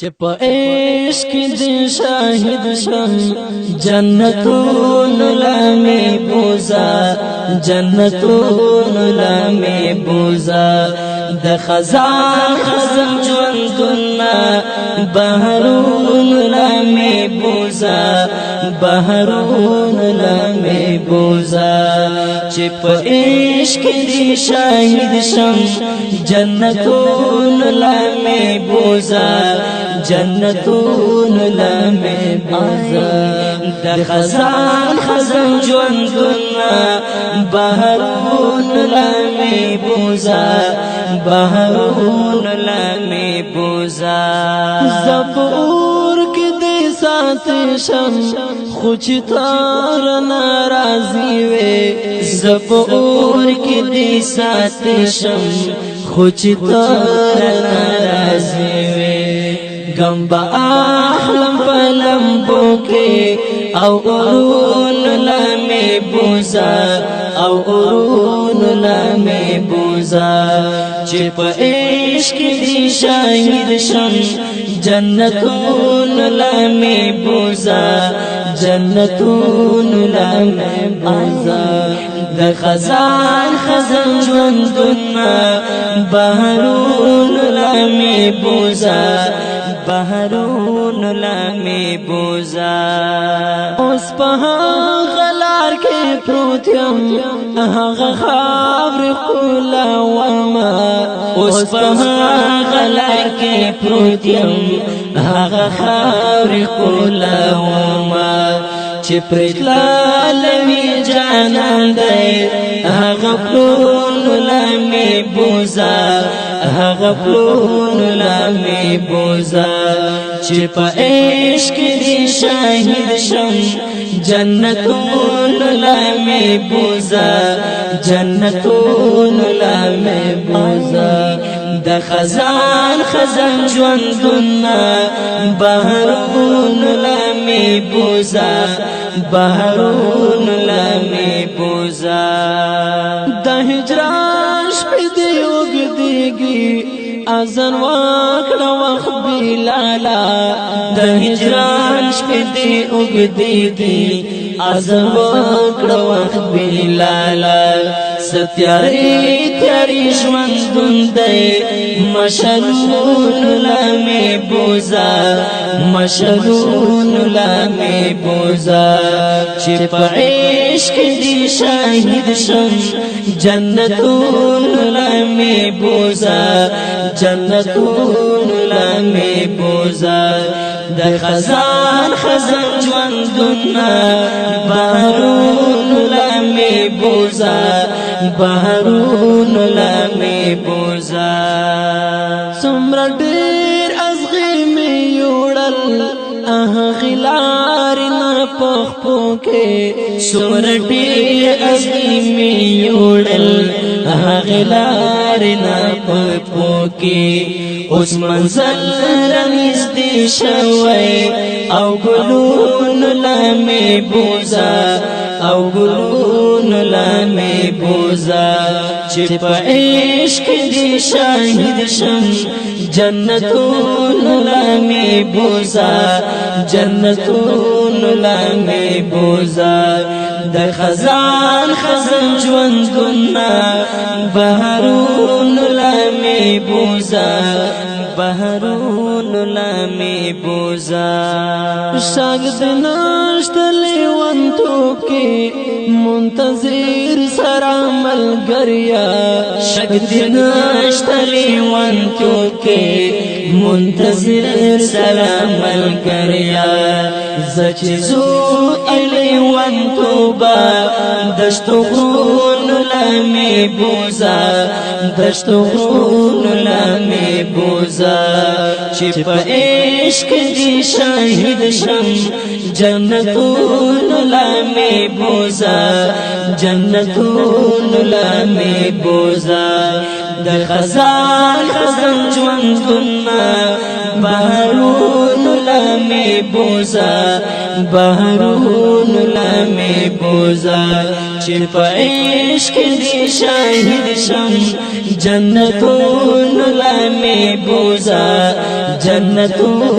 چپ عشق دی شاہد شم جنتون لمی بوزا جنتون لمی بوزا د خزان خزم جوندنا بحرون لمی بوزا بحرون لمی بوزا چپ عشق دی شاہد شم جنتون لمی بوزا جنتون لمی بوزا د خزان خزم جوندنا بحرون لمی بوزا بحرون لمی بوزا زبور کی دی سات شم خوچ تار ناراضی وے زبور کی دی سات شم خوچ تار ناراضی وے غم با احلم پلمبو کے او قرون لمی بوزا او قرون لمی بوزا چپ عشق دی شاہد شم جنتون لمی بوزا جنتون لمی بوزا د خزان خزم جوندنا بحرون لمی بوزا بحرون لمی بوزا اوس په غلار کې پروت یم هغه خاور کولا وما اوس په غلار کې پروت یم هغه خاور کولا وما چې پرتلا لمی جانان دی هغه پلون لمی بوزا هغه پلون لمی بوزا چې په عشق دی شاهد شم جنتون لمی بوزا جنتون لمی بوزا د خزان خزم جوندنا بحرون لمی بوزا بحرون لمی بوزا د هجران شپې دی وګدیږي اذن واکړه وخت بلالا د هجران شپې دی وګدیږي اذن واکړه وخت بلالا ستیاری تیاری ژوندون دی مشلون لمی بوزا مشلون لمی بوزا چې په عشق دی شاهد شم جنتون لمی بوزا جنتون لمی بوزا د خزان خزم جوندنا بحرون لمی بوزا بحرون لمی بوزا سمر ډیر ازغی می یوړل غلار نه پخپو کې سمر ډیر ازغی می یوړل غلار نه پخپو کې اوس منزل رنځدې شوی او ګلون لمی بوزا او ګلون لمی بوزا چې په عشق دی شاهد شم جنتون لمی بوزا جنتون لمی بوزا د خزان خزم جوندنا بحرون لمی بوزا بحرون لمی بوزا شاگد نشت لیوانتو کی منتظر سرا ملگریا شاگد نشت لیوانتو کی منتظر سرا ملگریا زچزو ایلیوانتو با دشتو غرون لمی بوزا دشتو غرون لمی بوزا چې په عشق دی شاهد شم جنتون لمی بوزا جنتون لمی بوزا د خزان خزم جوندنا بحرون لمی بوزا بحرون لمی بوزا چې په عشق دی شاهد شم جنتون لمی بوزا جنتو